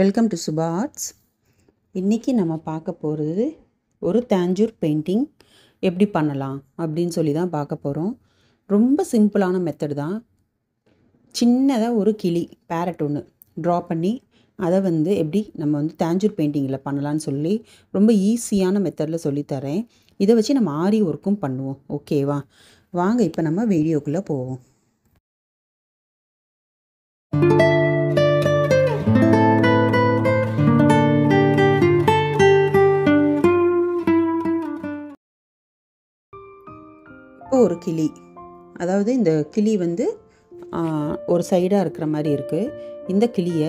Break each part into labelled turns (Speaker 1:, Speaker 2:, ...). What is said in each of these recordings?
Speaker 1: Welcome to Subha arts. இன்றைக்கி நம்ம பார்க்க போகிறது ஒரு தாஞ்சூர் பெயிண்டிங் எப்படி பண்ணலாம் அப்படின்னு சொல்லி தான் பார்க்க போகிறோம். ரொம்ப சிம்பிளான மெத்தட் தான். சின்னதாக ஒரு கிளி பேரட் ஒன்று ட்ரா பண்ணி அதை எப்படி நம்ம தாஞ்சூர் பெயிண்டிங்கில் பண்ணலான்னு சொல்லி ரொம்ப ஈஸியான மெத்தடில் சொல்லித்தரேன். இதை வச்சு நம்ம ஆரி ஒர்க்கும் பண்ணுவோம். ஓகேவா? வாங்க இப்போ நம்ம வீடியோக்குள்ளே போவோம். இப்போ ஒரு கிளி, அதாவது இந்த கிளி ஒரு சைடாக இருக்கிற மாதிரி இருக்குது. இந்த கிளியை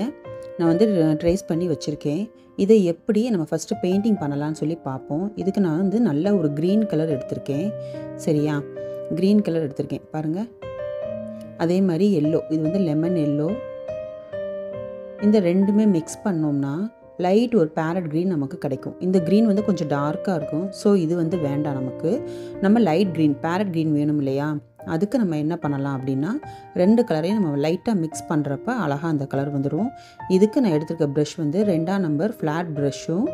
Speaker 1: நான் ட்ரேஸ் பண்ணி வச்சுருக்கேன். இதை எப்படி நம்ம ஃபஸ்ட்டு பெயிண்டிங் பண்ணலான்னு சொல்லி பார்ப்போம். இதுக்கு நான் நல்ல ஒரு க்ரீன் கலர் எடுத்திருக்கேன். சரியா? க்ரீன் கலர் எடுத்திருக்கேன் பாருங்கள். அதே மாதிரி எல்லோ, இது லெமன் எல்லோ. இந்த ரெண்டுமே மிக்ஸ் பண்ணோம்னா லைட் ஒரு பேரட் க்ரீன் நமக்கு கிடைக்கும். இந்த க்ரீன் கொஞ்சம் டார்க்காக இருக்கும். ஸோ இது வேண்டாம் நமக்கு. நம்ம லைட் க்ரீன், பேரட் க்ரீன் வேணும் இல்லையா? அதுக்கு நம்ம என்ன பண்ணலாம் அப்படின்னா, ரெண்டு கலரையும் நம்ம லைட்டாக மிக்ஸ் பண்ணுறப்ப அழகாக அந்த கலர் வந்துடும். இதுக்கு நான் எடுத்துருக்க ப்ரஷ் 2ஆம் நம்பர் ஃப்ளாட் ப்ரஷ்ஷும்,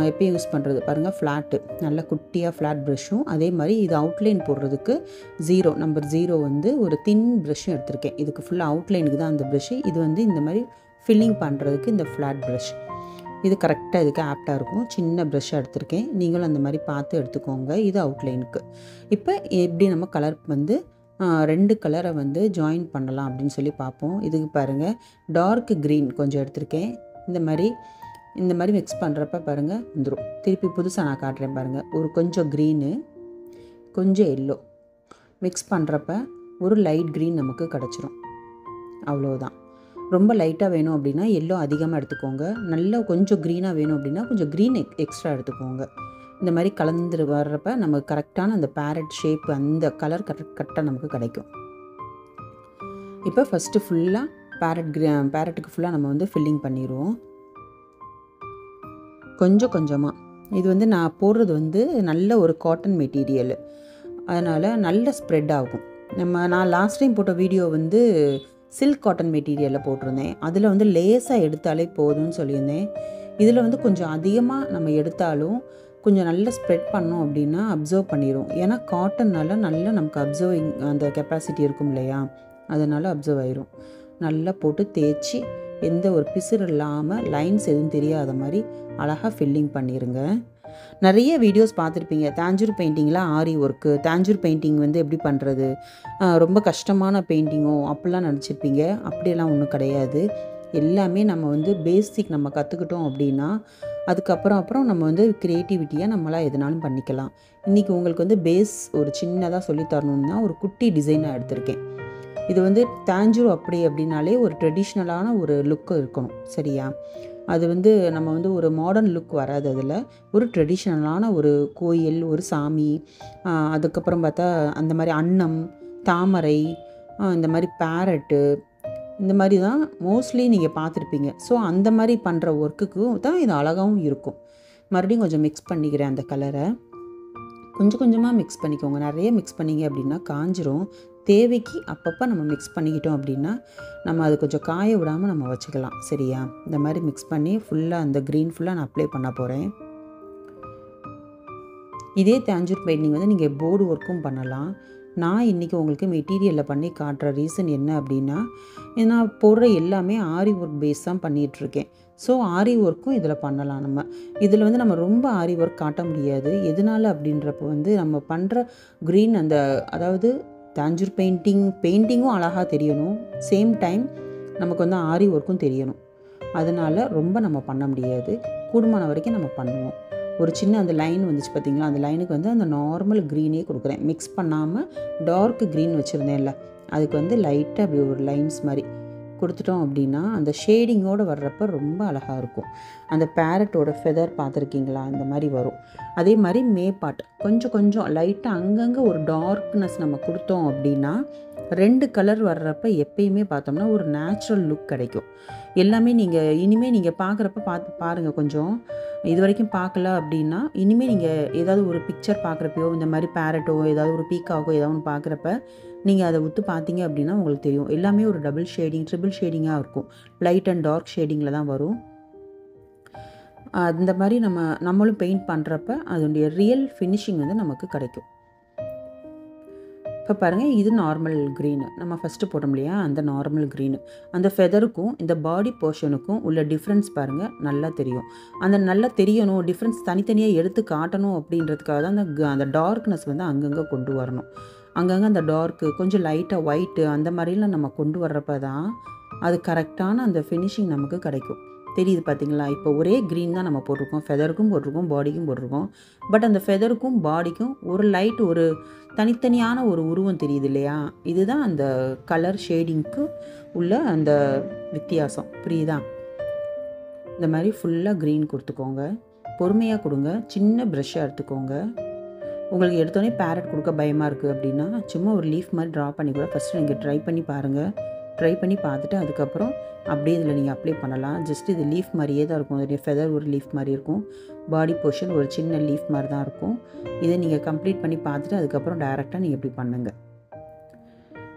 Speaker 1: எப்பயும் யூஸ் பண்ணுறது பாருங்கள், ஃப்ளாட்டு நல்ல குட்டியாக ஃப்ளாட் ப்ரஷ்ஷும், அதே மாதிரி இது அவுட்லைன் போடுறதுக்கு நம்பர் 0 ஒரு தின் ப்ரஷ்ஷும் எடுத்திருக்கேன். இதுக்கு ஃபுல்லாக அவுட்லைனுக்கு தான் அந்த ப்ரஷ்ஷு. இது இந்த மாதிரி ஃபில்லிங் பண்ணுறதுக்கு இந்த ஃப்ளாட் ப்ரஷ் இது கரெக்டாக இதுக்கு ஆப்டாக இருக்கும். சின்ன ப்ரஷ்ஷாக எடுத்திருக்கேன். நீங்களும் அந்த மாதிரி பார்த்து எடுத்துக்கோங்க. இது அவுட்லைனுக்கு. இப்போ எப்படி நம்ம கலர் ரெண்டு கலரை ஜாயின் பண்ணலாம் அப்படின்னு சொல்லி பார்ப்போம். இதுக்கு பாருங்கள், டார்க் க்ரீன் கொஞ்சம் எடுத்திருக்கேன். இந்த மாதிரி மிக்ஸ் பண்ணுறப்ப பாருங்கள் வந்துடும். திருப்பி புதுசாக நான் காட்டுறேன் பாருங்கள். ஒரு கொஞ்சம் க்ரீனு, கொஞ்சம் எல்லோ மிக்ஸ் பண்ணுறப்ப ஒரு லைட் க்ரீன் நமக்கு கிடச்சிரும். அவ்வளோதான். ரொம்ப லைட்டாக வேணும் அப்படின்னா எல்லோ அதிகமாக எடுத்துக்கோங்க. நல்லா கொஞ்சம் க்ரீனாக வேணும் அப்படின்னா கொஞ்சம் க்ரீன் எக்ஸ்ட்ரா எடுத்துக்கோங்க. இந்த மாதிரி கலந்து வர்றப்ப நமக்கு கரெக்டான அந்த பேரட் ஷேப், அந்த கலர் கரெக்டாக நமக்கு கிடைக்கும். இப்போ ஃபஸ்ட்டு ஃபுல்லாக பேரட்டுக்கு ஃபுல்லாக நம்ம ஃபில்லிங் பண்ணிடுவோம். கொஞ்சம் கொஞ்சமாக. இது நான் போடுறது நல்ல ஒரு காட்டன் மெட்டீரியல், அதனால் நல்ல ஸ்ப்ரெட் ஆகும். நான் லாஸ்ட் டைம் போட்ட வீடியோ சில்க் காட்டன் மெட்டீரியலில் போட்டிருந்தேன். அதில் லேஸாக எடுத்தாலே போதும்னு சொல்லியிருந்தேன். இதில் கொஞ்சம் அதிகமாக நம்ம எடுத்தாலும் கொஞ்சம் நல்லா ஸ்ப்ரெட் பண்ணோம் அப்படின்னா அப்சர்வ் பண்ணிடும். ஏன்னா காட்டன்னால் நல்லா நமக்கு அப்சர்விங் அந்த கெப்பாசிட்டி இருக்கும் இல்லையா? அதனால் அப்சர்வ் ஆயிரும். நல்லா போட்டு தேய்ச்சி எந்த ஒரு பிசுறு இல்லாமல் லைன்ஸ் எதுவும் தெரியாத மாதிரி அழகாக ஃபில்லிங் பண்ணிடுங்க. நிறைய வீடியோஸ் பார்த்துருப்பீங்க. தாஞ்சூர் பெயிண்டிங்கில் ஆரி ஒர்க்கு, தாஞ்சூர் பெயிண்டிங் எப்படி பண்ணுறது, ரொம்ப கஷ்டமான பெயிண்டிங்கோ அப்படிலாம் நினச்சிருப்பீங்க. அப்படியெல்லாம் ஒன்றும் கிடையாது. எல்லாமே நம்ம பேசிக் நம்ம கற்றுக்கிட்டோம் அப்படின்னா அதுக்கப்புறம் நம்ம க்ரியேட்டிவிட்டியாக நம்மளாக எதுனாலும் பண்ணிக்கலாம். இன்றைக்கி உங்களுக்கு பேஸ் ஒரு சின்னதாக சொல்லித்தரணுன்னா ஒரு குட்டி டிசைனாக எடுத்திருக்கேன். இது தாஞ்சூர் அப்படின்னாலே ஒரு ட்ரெடிஷ்னலான ஒரு லுக்கு இருக்கணும். சரியா? அது நம்ம ஒரு மாடர்ன் லுக் வராது. அதில் ஒரு ட்ரெடிஷ்னலான ஒரு கோயில், ஒரு சாமி, அதுக்கப்புறம் பார்த்தா அந்த மாதிரி அன்னம், தாமரை, இந்த மாதிரி பேரட்டு, இந்த மாதிரி தான் மோஸ்ட்லி நீங்கள் பார்த்துருப்பீங்க. ஸோ அந்த மாதிரி பண்ணுற ஒர்க்குக்கு தான் இது அழகாகவும் இருக்கும். மறுபடியும் கொஞ்சம் மிக்ஸ் பண்ணிக்கிறேன். அந்த கலரை கொஞ்சம் கொஞ்சமாக மிக்ஸ் பண்ணிக்கோங்க. நிறைய மிக்ஸ் பண்ணிங்க அப்படின்னா காஞ்சிரும். தேவைக்கு அப்பப்போ நம்ம மிக்ஸ் பண்ணிக்கிட்டோம் அப்படின்னா நம்ம அது கொஞ்சம் காய விடாமல் நம்ம வச்சுக்கலாம். சரியா? இந்த மாதிரி மிக்ஸ் பண்ணி ஃபுல்லாக அந்த க்ரீன் ஃபுல்லாக நான் அப்ளை பண்ண போகிறேன். இதே தாஞ்சூர் பெயிண்டிங் நீங்கள் போர்டு ஒர்க்கும் பண்ணலாம். நான் இன்றைக்கி உங்களுக்கு மெட்டீரியலில் பண்ணி காட்டுற ரீசன் என்ன அப்படின்னா, நான் போடுற எல்லாமே ஆரி ஒர்க் பேஸ் தான் பண்ணிகிட்ருக்கேன். ஸோ ஆரி ஒர்க்கும் இதில் பண்ணலாம். இதில் நம்ம ரொம்ப ஆரி ஒர்க் காட்ட முடியாது. எதனால் அப்படின்றப்போ நம்ம பண்ணுற க்ரீன் அதாவது தாஞ்சூர் பெயிண்டிங்கும் அழகாக தெரியணும். சேம் டைம் நமக்கு ஆரி ஒர்க்கும் தெரியணும். அதனால் ரொம்ப நம்ம பண்ண முடியாது. கூடுமான வரைக்கும் நம்ம பண்ணுவோம். ஒரு சின்ன அந்த லைன் வந்துச்சு பார்த்திங்களா? அந்த லைனுக்கு அந்த நார்மல் க்ரீனே கொடுக்குறேன். மிக்ஸ் பண்ணாமல் டார்க் க்ரீன் வச்சுருந்தேன்ல, அதுக்கு லைட்டாக அப்படி ஒரு லைன்ஸ் மாதிரி கொடுத்துட்டோம் அப்படின்னா அந்த ஷேடிங்கோடு வர்றப்போ ரொம்ப அழகாக இருக்கும். அந்த பேரட்டோட ஃபெதர் பார்த்துருக்கீங்களா? இந்த மாதிரி வரும். அதே மாதிரி மேப்பாட் கொஞ்சம் லைட்டாக அங்கங்கே ஒரு டார்க்னஸ் நம்ம கொடுத்தோம் அப்படின்னா ரெண்டு கலர் வர்றப்ப எப்பயுமே பார்த்தோம்னா ஒரு நேச்சுரல் லுக் கிடைக்கும். எல்லாமே இனிமேல் நீங்கள் பார்க்குறப்ப பார்த்து பாருங்கள். கொஞ்சம் இது வரைக்கும் பார்க்கல அப்படின்னா இனிமேல் நீங்கள் ஏதாவது ஒரு பிக்சர் பார்க்குறப்பையோ இந்த மாதிரி பேரட்டோ ஏதாவது ஒரு பீக்காகோ ஏதாவது ஒன்று பார்க்குறப்ப நீங்கள் அதை உத்து பார்த்தீங்க அப்படின்னா உங்களுக்கு தெரியும் எல்லாமே ஒரு டபுள் ஷேடிங் ட்ரிபிள் ஷேடிங்காக இருக்கும். லைட் அண்ட் டார்க் ஷேடிங்கில் தான் வரும். அந்த மாதிரி நம்மளும் பெயிண்ட் பண்ணுறப்ப அதனுடைய ரியல் ஃபினிஷிங் வந்து நமக்கு கிடைக்கும். இப்போ பாருங்கள், இது நார்மல் க்ரீனு நம்ம ஃபஸ்ட்டு போட்டோம் இல்லையா, அந்த நார்மல் க்ரீனு. அந்த ஃபெதருக்கும் இந்த பாடி போர்ஷனுக்கும் உள்ள டிஃப்ரென்ஸ் பாருங்கள், நல்லா தெரியும். அந்த நல்லா தெரியணும், டிஃப்ரென்ஸ் தனித்தனியாக எடுத்து காட்டணும் அப்படின்றதுக்காக தான் அந்த டார்க்னஸ் வந்து அங்கங்கே கொண்டு வரணும். அங்கங்கே அந்த டார்க்கு கொஞ்சம் லைட்டாக ஒயிட்டு அந்த மாதிரிலாம் நம்ம கொண்டு வர்றப்ப தான் அது கரெக்டான அந்த ஃபினிஷிங் நமக்கு கிடைக்கும். தெரியுது பார்த்தீங்களா? இப்போ ஒரே க்ரீன் தான் நம்ம போட்டிருக்கோம், ஃபெதருக்கும் போட்டிருக்கோம், பாடிக்கும் போட்டிருக்கோம். பட் அந்த ஃபெதருக்கும் பாடிக்கும் ஒரு லைட், ஒரு தனித்தனியான ஒரு உருவம் தெரியுது இல்லையா? இதுதான் அந்த கலர் ஷேடிங்க்கு உள்ள அந்த வித்தியாசம். புரியுதா? இந்த மாதிரி ஃபுல்லாக க்ரீன் கொடுத்துக்கோங்க. பொறுமையாக கொடுங்க. சின்ன ப்ரஷ்ஷாக எடுத்துக்கோங்க. உங்களுக்கு எடுத்தோடனே பேரட் கொடுக்க பயமாக இருக்குது அப்படின்னா சும்மா ஒரு லீஃப் மாதிரி ட்ரா பண்ணி கூட ஃபஸ்ட்டு நீங்கள் ட்ரை பண்ணி பாருங்கள். ட்ரை பண்ணி பார்த்துட்டு அதுக்கப்புறம் அப்படியே இதில் நீங்கள் அப்ளை பண்ணலாம். ஜஸ்ட் இது லீஃப் மாதிரியே தான் இருக்கும். அதோடைய ஃபெதர் ஒரு லீஃப் மாதிரி இருக்கும், பாடி போர்ஷன் ஒரு சின்ன லீஃப் மாதிரி தான் இருக்கும். இதை நீங்கள் கம்ப்ளீட் பண்ணி பார்த்துட்டு அதுக்கப்புறம் டைரெக்டாக நீங்கள் இப்படி பண்ணுங்கள்.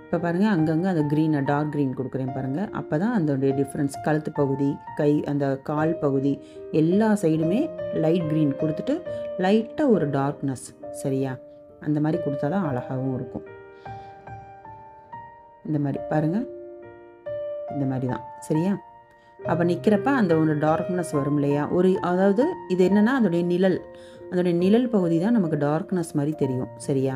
Speaker 1: இப்போ பாருங்கள், அங்கங்கே அந்த க்ரீனை டார்க் க்ரீன் கொடுக்குறேன் பாருங்கள். அப்போ தான் அதோடைய டிஃப்ரென்ஸ், கழுத்து பகுதி, கை, அந்த கால் பகுதி எல்லா சைடுமே லைட் க்ரீன் கொடுத்துட்டு லைட்டாக ஒரு டார்க்னஸ், சரியா? அந்த மாதிரி கொடுத்தா தான் அழகாகவும் இருக்கும். இந்த மாதிரி பாருங்கள், இந்த மாதிரி தான், சரியா? அப்போ நிற்கிறப்ப அந்த ஒரு டார்க்னஸ் வரும் இல்லையா? அதாவது இது என்னென்னா அதோடைய நிழல் பகுதி தான் நமக்கு டார்க்னஸ் மாதிரி தெரியும், சரியா?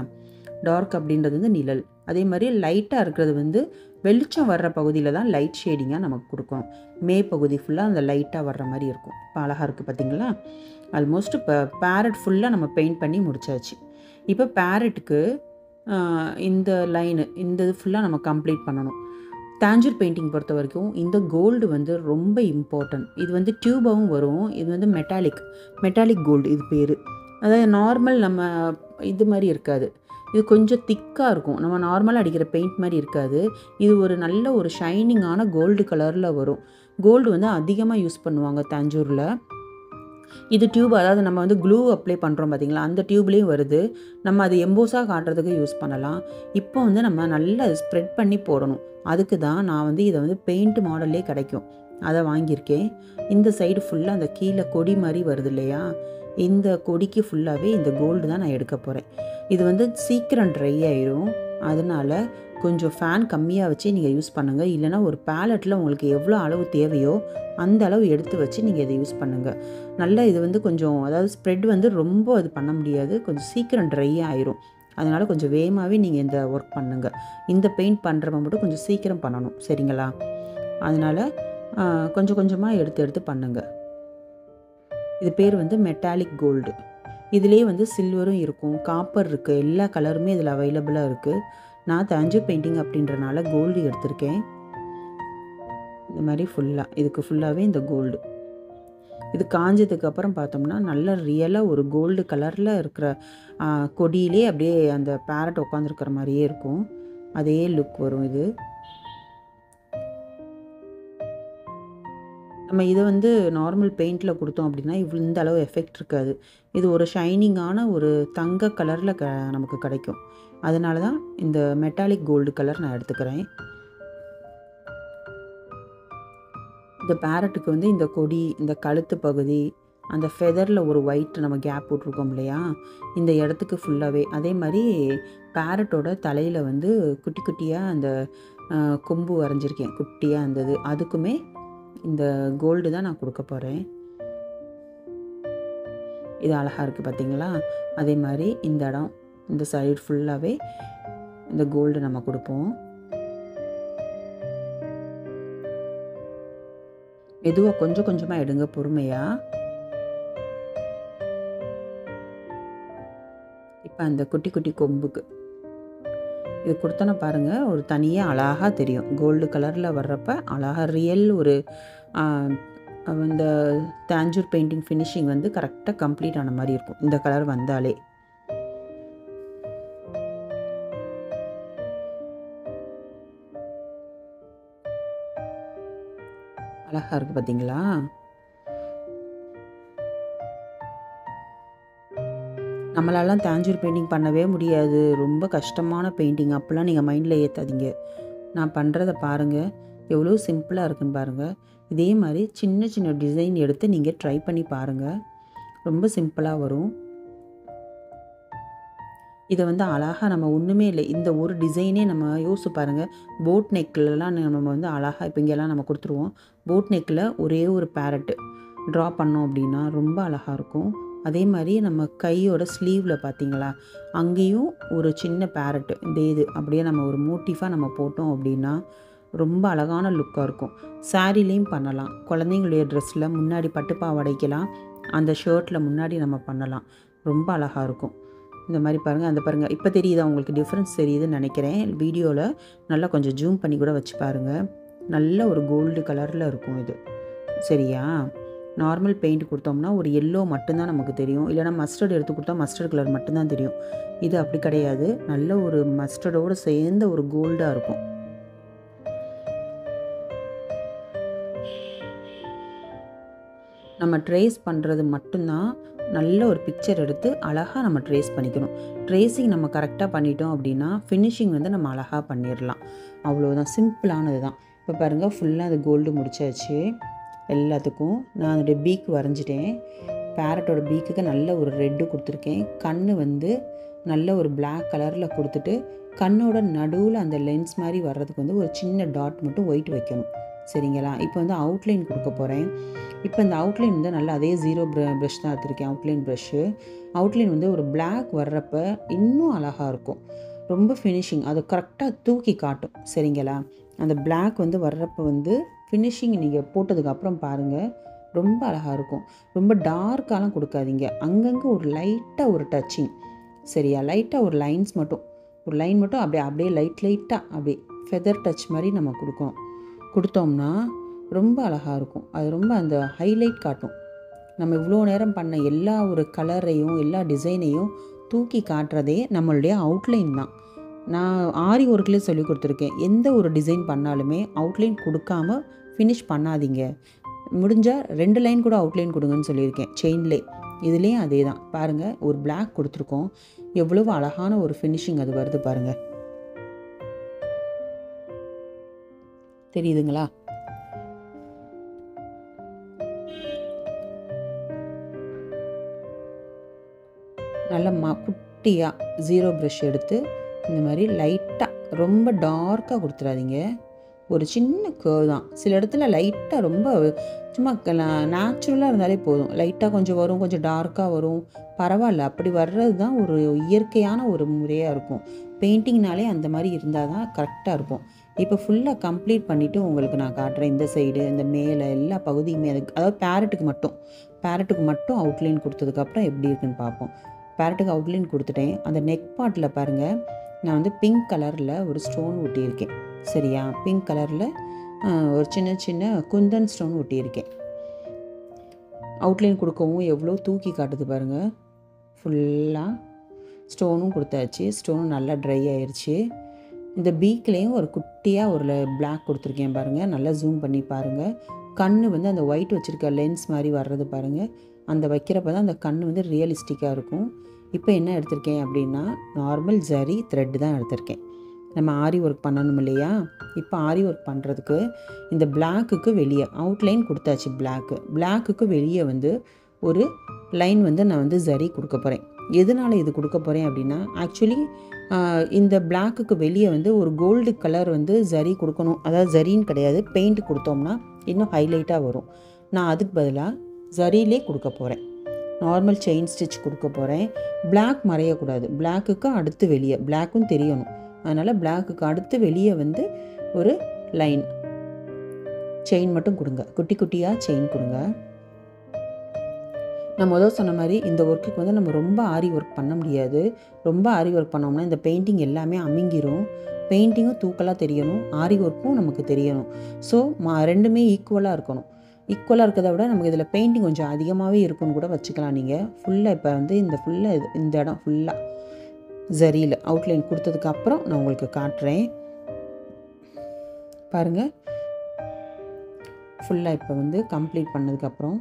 Speaker 1: டார்க் அப்படின்றது வந்து நிழல். அதே மாதிரி லைட்டாக இருக்கிறது வந்து வெளிச்சம் வர்ற பகுதியில் தான் லைட் ஷேடிங்காக நமக்கு கொடுக்கும். மே பகுதி ஃபுல்லாக அந்த லைட்டாக வர்ற மாதிரி இருக்கும். இப்போ அழகாக இருக்குது பார்த்தீங்களா? ஆல்மோஸ்ட் இப்போ பேரட் ஃபுல்லாக நம்ம பெயிண்ட் பண்ணி முடிச்சாச்சு. இப்போ பேரட்டுக்கு இந்த லைனு, இந்த இது ஃபுல்லாக நம்ம கம்ப்ளீட் பண்ணணும். டேஞ்சூர் பெயிண்டிங் பொறுத்த வரைக்கும் இந்த கோல்டு வந்து ரொம்ப இம்பார்ட்டன்ட். இது வந்து டியூபாகவும் வரும். இது வந்து மெட்டாலிக் கோல்டு இது பேர். அதாவது நார்மல் நம்ம இது மாதிரி இருக்காது. இது கொஞ்சம் திக்காக இருக்கும். நம்ம நார்மலாக அடிக்கிற பெயிண்ட் மாதிரி இருக்காது. இது ஒரு நல்ல ஒரு ஷைனிங்கான கோல்டு கலரில் வரும். கோல்டு வந்து அதிகமாக யூஸ் பண்ணுவாங்க தஞ்சூரில். இது டியூப், அதாவது நம்ம வந்து க்ளூ அப்ளை பண்ணுறோம் பார்த்தீங்களா, அந்த டியூப்லேயும் வருது. நம்ம அது எம்போஸாக காட்டுறதுக்கு யூஸ் பண்ணலாம். இப்போ வந்து நம்ம நல்லா ஸ்ப்ரெட் பண்ணி போடணும். அதுக்கு தான் நான் வந்து இதை வந்து பெயிண்ட் மாடல்லே கிடைக்கும், அதை வாங்கியிருக்கேன். இந்த சைடு ஃபுல்லாக அந்த கீழே கொடி மாதிரி வருது இல்லையா, இந்த கொடிக்கு ஃபுல்லாகவே இந்த கோல்டு தான் நான் எடுக்க போகிறேன். இது வந்து சீக்கிரம் ட்ரை ஆயிடும். அதனால் கொஞ்சம் ஃபேன் கம்மியாக வச்சு நீங்கள் யூஸ் பண்ணுங்கள். இல்லைனா ஒரு பேலட்டில் உங்களுக்கு எவ்வளோ அளவு தேவையோ அந்த அளவு எடுத்து வச்சு நீங்கள் இதை யூஸ் பண்ணுங்கள். நல்லா இது வந்து கொஞ்சம், அதாவது ஸ்ப்ரெட் வந்து ரொம்ப இது பண்ண முடியாது, கொஞ்சம் சீக்கிரம் ட்ரை ஆயிரும். அதனால் கொஞ்சம் வேகமாகவே நீங்கள் இந்த ஒர்க் பண்ணுங்கள். இந்த பெயிண்ட் பண்ணுறவங்க மட்டும் கொஞ்சம் சீக்கிரம் பண்ணணும், சரிங்களா? அதனால் கொஞ்சம் கொஞ்சமாக எடுத்து பண்ணுங்கள். இது பேர் வந்து மெட்டாலிக் கோல்டு. இதுலேயே வந்து சில்வரும் இருக்கும், காப்பர் இருக்குது, எல்லா கலருமே இதில் அவைலபிளாக இருக்குது. நான் தஞ்சூர் பெயிண்டிங் அப்படின்றனால கோல்டு எடுத்திருக்கேன். இந்த மாதிரி ஃபுல்லாக இதுக்கு ஃபுல்லாகவே இந்த கோல்டு. இது காஞ்சதுக்கப்புறம் பார்த்தோம்னா நல்ல ரியலாக ஒரு கோல்டு கலரில் இருக்கிற கொடியிலே அப்படியே அந்த பேரட் உட்காந்துருக்கிற மாதிரியே இருக்கும். அதே லுக் வரும். இது நம்ம இதை வந்து நார்மல் பெயிண்டில் கொடுத்தோம் அப்படின்னா இந்த அளவு எஃபெக்ட் இருக்காது. இது ஒரு ஷைனிங்கான ஒரு தங்க கலரில் நமக்கு கிடைக்கும். அதனால தான் இந்த மெட்டாலிக் கோல்டு கலர் நான் எடுத்துக்கிறேன். இந்த பேரட்டுக்கு வந்து இந்த கொடி, இந்த கழுத்து பகுதி, அந்த ஃபெதரில் ஒரு ஒயிட் நம்ம கேப் போட்டிருக்கோம் இல்லையா, இந்த இடத்துக்கு ஃபுல்லாகவே. அதே மாதிரி பேரட்டோட தலையில் வந்து குட்டி குட்டியாக அந்த கொம்பு வரைஞ்சிருக்கேன், குட்டியாக இருந்தது. அதுக்குமே இந்த கோல்டு தான் நான் கொடுக்க போகிறேன். இது அழகாக இருக்குது பார்த்தீங்களா? அதே மாதிரி இந்த இடம், இந்த சைடு ஃபுல்லாகவே இந்த கோல்டு நம்ம கொடுப்போம். மெதுவாக கொஞ்சம் கொஞ்சமாக எடுங்க, பொறுமையாக. இப்போ அந்த குட்டி குட்டி கொம்புக்கு இது கொடுத்தோன்னா பாருங்கள், ஒரு தனியாக அழகாக தெரியும். கோல்டு கலரில் வர்றப்ப அழகாக ரியல் ஒரு இந்த தஞ்சூர் பெயிண்டிங் ஃபினிஷிங் வந்து கரெக்டாக கம்ப்ளீட் ஆன மாதிரி இருக்கும் இந்த கலர் வந்தாலே. அழகாக இருக்குது பார்த்தீங்களா? நம்மளாலாம் தாஞ்சூர் பெயிண்டிங் பண்ணவே முடியாது, ரொம்ப கஷ்டமான பெயிண்டிங் அப்படிலாம் நீங்கள் மைண்டில் ஏற்றாதீங்க. நான் பண்ணுறத பாருங்கள், எவ்வளோ சிம்பிளாக இருக்குன்னு பாருங்கள். இதே மாதிரி சின்ன சின்ன டிசைன் எடுத்து நீங்கள் ட்ரை பண்ணி பாருங்கள், ரொம்ப சிம்பிளாக வரும். இதை வந்து அழகாக நம்ம ஒன்றுமே இல்லை, இந்த ஒரு டிசைனே நம்ம யோசிச்சு பாருங்கள். போட் நெக்லலாம் நம்ம வந்து அழகாக இப்போ இங்கெல்லாம் நம்ம கொடுத்துருவோம். போட் நெக்கில் ஒரே ஒரு பேரட்டு ட்ரா பண்ணோம் அப்படின்னா ரொம்ப அழகாக இருக்கும். அதே மாதிரி நம்ம கையோட ஸ்லீவில் பார்த்தீங்களா, அங்கேயும் ஒரு சின்ன பேரட்டு இந்த இது அப்படியே நம்ம ஒரு மோட்டிஃபாக நம்ம போட்டோம் அப்படின்னா ரொம்ப அழகான லுக்காக இருக்கும். சாரீலேயும் பண்ணலாம், குழந்தைங்களுடைய ட்ரெஸ்ஸில் முன்னாடி பட்டு பாவாடைக்கலாம், அந்த ஷர்ட்டில் முன்னாடி நம்ம பண்ணலாம், ரொம்ப அழகாக இருக்கும். இந்த மாதிரி பாருங்கள், அந்த பாருங்கள், இப்போ தெரியுதா உங்களுக்கு டிஃப்ரென்ஸ் தெரியுதுன்னு நினைக்கிறேன். வீடியோவில் நல்லா கொஞ்சம் ஜூம் பண்ணி கூட வச்சு பாருங்கள். நல்ல ஒரு கோல்டு கலரில் இருக்கும் இது. சரியா? நார்மல் பெயிண்ட் கொடுத்தோம்னா ஒரு எல்லோ மட்டும்தான் நமக்கு தெரியும், இல்லைனா மஸ்டர்ட் எடுத்து கொடுத்தா மஸ்டர்ட் கலர் மட்டும்தான் தெரியும். இது அப்படி கிடையாது, நல்ல ஒரு மஸ்டர்டோடு சேர்ந்த ஒரு கோல்டாக இருக்கும். நம்ம ட்ரேஸ் பண்ணுறது மட்டும்தான், நல்ல ஒரு பிக்சர் எடுத்து அழகாக நம்ம ட்ரேஸ் பண்ணிக்கணும். ட்ரேஸிங் நம்ம கரெக்டாக பண்ணிட்டோம் அப்படின்னா ஃபினிஷிங் வந்து நம்ம அழகாக பண்ணிடலாம். அவ்வளோதான், சிம்பிளானது தான். இப்போ பாருங்கள், ஃபுல்லாக அது கோல்டு முடிச்சாச்சு. எல்லாத்துக்கும் நான் அதோடைய பீக் வரைஞ்சிட்டேன். பேரட்டோட பீக்குக்கு நல்ல ஒரு ரெட்டு கொடுத்துருக்கேன். கண் வந்து நல்ல ஒரு பிளாக் கலரில் கொடுத்துட்டு கண்ணோட நடுவில் அந்த லென்ஸ் மாதிரி வர்றதுக்கு வந்து ஒரு சின்ன டாட் மட்டும் ஒயிட் வைக்கணும். சரிங்களா? இப்போ வந்து அவுட்லைன் கொடுக்க போகிறேன். இப்போ இந்த அவுட்லைன் வந்து நல்லா அதே ஜீரோ ப்ரஷ் தான் எடுத்துருக்கேன், அவுட்லைன் ப்ரஷ்ஷு. அவுட்லைன் வந்து ஒரு பிளாக் வர்றப்ப இன்னும் அழகாக இருக்கும், ரொம்ப ஃபினிஷிங் அது கரெக்டாக தூக்கி காட்டும். சரிங்களா? அந்த பிளாக் வந்து வர்றப்போ வந்து ஃபினிஷிங் நீங்கள் போட்டதுக்கப்புறம் பாருங்கள், ரொம்ப அழகாக இருக்கும். ரொம்ப டார்க்காலாம் கொடுக்காதீங்க, அங்கங்கே ஒரு லைட்டாக ஒரு டச்சிங். சரியா? லைட்டாக ஒரு லைன்ஸ் மட்டும், ஒரு லைன் மட்டும் அப்படியே லைட்டாக அப்படியே ஃபெதர் டச் மாதிரி நம்ம கொடுத்தோம்னா ரொம்ப அழகாக இருக்கும். அது ரொம்ப அந்த ஹைலைட் காட்டும். நம்ம இவ்வளோ நேரம் பண்ண எல்லா ஒரு கலரையும் எல்லா டிசைனையும் தூக்கி காட்டுறதே நம்மளுடைய அவுட்லைன் தான். நான் ஆரி ஒர்க்லேயே சொல்லி கொடுத்துருக்கேன், எந்த ஒரு டிசைன் பண்ணாலுமே அவுட்லைன் கொடுக்காம ஃபினிஷ் பண்ணாதீங்க. முடிஞ்சால் 2 லைன் கூட அவுட்லைன் கொடுங்கன்னு சொல்லியிருக்கேன் செயின்லே. இதுலேயும் அதே தான் பாருங்கள், ஒரு பிளாக் கொடுத்துருக்கோம், எவ்வளவு அழகான ஒரு ஃபினிஷிங் அது வருது பாருங்கள். தெரியுதுங்களா? நல்ல குட்டியாக ஜீரோ ப்ரஷ் எடுத்து இந்த மாதிரி லைட்டாக, ரொம்ப டார்க்காக கொடுத்துடாதீங்க, ஒரு சின்ன கர்வ் தான். சில இடத்துல லைட்டாக ரொம்ப சும்மா நேச்சுரலாக இருந்தாலே போதும். லைட்டாக கொஞ்சம் வரும், கொஞ்சம் டார்க்காக வரும், பரவாயில்ல. அப்படி வர்றது தான் ஒரு இயற்கையான ஒரு முறையாக இருக்கும். பெயிண்டிங்னாலே அந்த மாதிரி இருந்தால் தான் கரெக்டாக இருக்கும். இப்போ ஃபுல்லாக கம்ப்ளீட் பண்ணிவிட்டு உங்களுக்கு நான் காட்டுறேன். இந்த சைடு, இந்த மேலே எல்லா பகுதியுமே அதாவது பேரட்டுக்கு மட்டும் அவுட்லைன் கொடுத்ததுக்கப்புறம் எப்படி இருக்குன்னு பார்ப்போம். பேரட்டுக்கு அவுட்லைன் கொடுத்துட்டேன். அந்த நெக் பார்ட்டில் பாருங்கள், நான் வந்து பிங்க் கலரில் ஒரு ஸ்டோன் ஒட்டியிருக்கேன். சரியா? பிங்க் கலரில் ஒரு சின்ன குந்தன் ஸ்டோன் ஒட்டியிருக்கேன். அவுட்லைன் கொடுக்கவும் எவ்வளோ தூக்கி காட்டுது பாருங்கள். ஃபுல்லாக ஸ்டோனும் கொடுத்தாச்சு, ஸ்டோனும் நல்லா ட்ரை ஆயிடுச்சு. இந்த பீக்லேயும் ஒரு குட்டியாக ஒரு பிளாக் கொடுத்துருக்கேன் பாருங்கள், நல்லா ஜூம் பண்ணி பாருங்கள். கண் வந்து அந்த ஒயிட் வச்சுருக்க லென்ஸ் மாதிரி வர்றது பாருங்கள். அந்த வைக்கிறப்ப தான் அந்த கண் வந்து ரியலிஸ்டிக்காக இருக்கும். இப்போ என்ன எடுத்திருக்கேன் அப்படின்னா, நார்மல் ஜரி த்ரெட்டு தான் எடுத்திருக்கேன். நம்ம ஆரி ஒர்க் பண்ணணும் இல்லையா? இப்போ ஆரி ஒர்க் பண்ணுறதுக்கு இந்த பிளாக்குக்கு வெளியே அவுட்லைன் கொடுத்தாச்சு. பிளாக்குக்கு வெளியே வந்து ஒரு லைன் வந்து நான் வந்து ஜரி கொடுக்க போகிறேன். எதனால் இது கொடுக்க போகிறேன் அப்படின்னா, ஆக்சுவலி இந்த பிளாக்குக்கு வெளியே வந்து ஒரு கோல்டு கலர் வந்து ஜரி கொடுக்கணும். அதாவது ஜரின்னு கிடையாது, பெயிண்ட் கொடுத்தோம்னா இன்னும் ஹைலைட்டாக வரும். நான் அதுக்கு பதிலாக ஜரியிலே கொடுக்க போகிறேன். நார்மல் செயின் ஸ்டிச் கொடுக்க போகிறேன். பிளாக் மறையக்கூடாது, பிளாக்குக்கு அடுத்து வெளியே பிளாக்கும் தெரியணும். அதனால் பிளாக்குக்கு அடுத்து வெளியே வந்து ஒரு லைன் செயின் மட்டும் கொடுங்க, குட்டி குட்டியாக செயின் கொடுங்க. நான் முதல் சொன்ன மாதிரி இந்த ஒர்க்குக்கு வந்து நம்ம ரொம்ப ஆரி ஒர்க் பண்ண முடியாது. ரொம்ப ஆரி ஒர்க் பண்ணோம்னா இந்த பெயிண்டிங் எல்லாமே அமுங்கிரும். பெயிண்டிங்கும் தூக்கலாக தெரியணும், ஆரி ஒர்க்கும் நமக்கு தெரியணும். ஸோ ரெண்டுமே ஈக்குவலாக இருக்கணும். ஈக்குவலாக இருக்கிறத விட நமக்கு இதில் பெயிண்டிங் கொஞ்சம் அதிகமாகவே இருக்குன்னு கூட வச்சுக்கலாம் நீங்கள். ஃபுல்லாக இப்போ வந்து இந்த இடம் ஃபுல்லாக ஜரியில் அவுட்லைன் கொடுத்ததுக்கப்புறம் நான் உங்களுக்கு காட்டுறேன் பாருங்கள். ஃபுல்லாக இப்போ வந்து கம்ப்ளீட் பண்ணதுக்கப்புறம்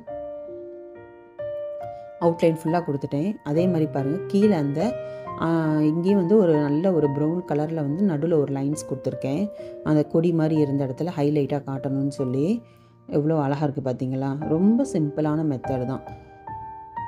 Speaker 1: அவுட்லைன் ஃபுல்லாக கொடுத்துட்டேன். அதே மாதிரி பாருங்கள், கீழே அந்த இங்கேயும் வந்து ஒரு நல்ல ஒரு ப்ரௌன் கலரில் வந்து நடுவில் ஒரு லைன்ஸ் கொடுத்துருக்கேன். அந்த கொடி மாதிரி இருந்த இடத்துல ஹைலைட்டாக காட்டணும்னு சொல்லி. எவ்வளோ அழகாக இருக்குது பார்த்தீங்களா? ரொம்ப சிம்பிளான மெத்தட் தான்.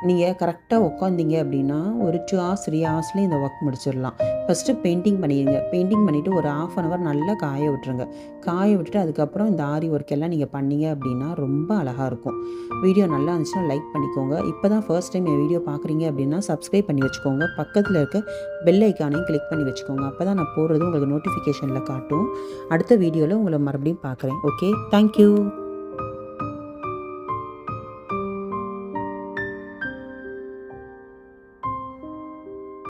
Speaker 1: நீங்கள் கரெக்டாக உட்காந்திங்க அப்படின்னா ஒரு 2 hours 3 ஹவர்ஸ்லேயே இந்த ஒர்க் முடிச்சிடலாம். ஃபஸ்ட்டு பெயிண்டிங் பண்ணிடுங்க. பெயிண்டிங் பண்ணிவிட்டு ஒரு 1/2 an hour நல்லா காய விட்டுருங்க. காய விட்டுட்டு அதுக்கப்புறம் இந்த ஆரி ஒர்க் எல்லாம் நீங்கள் பண்ணீங்க அப்படின்னா ரொம்ப அழகாக இருக்கும். வீடியோ நல்லா இருந்துச்சுன்னா லைக் பண்ணிக்கோங்க. இப்போ தான் ஃபர்ஸ்ட் டைம் என் வீடியோ பார்க்குறீங்க அப்படின்னா சப்ஸ்கிரைப் பண்ணி வச்சுக்கோங்க. பக்கத்தில் இருக்க பெல் ஐக்கானையும் கிளிக் பண்ணி வச்சுக்கோங்க. அப்போ தான் நான் போடுறது உங்களுக்கு நோட்டிஃபிகேஷனில் காட்டும். அடுத்த வீடியோவில் உங்களை மறுபடியும் பார்க்குறேன். Okay, thank you.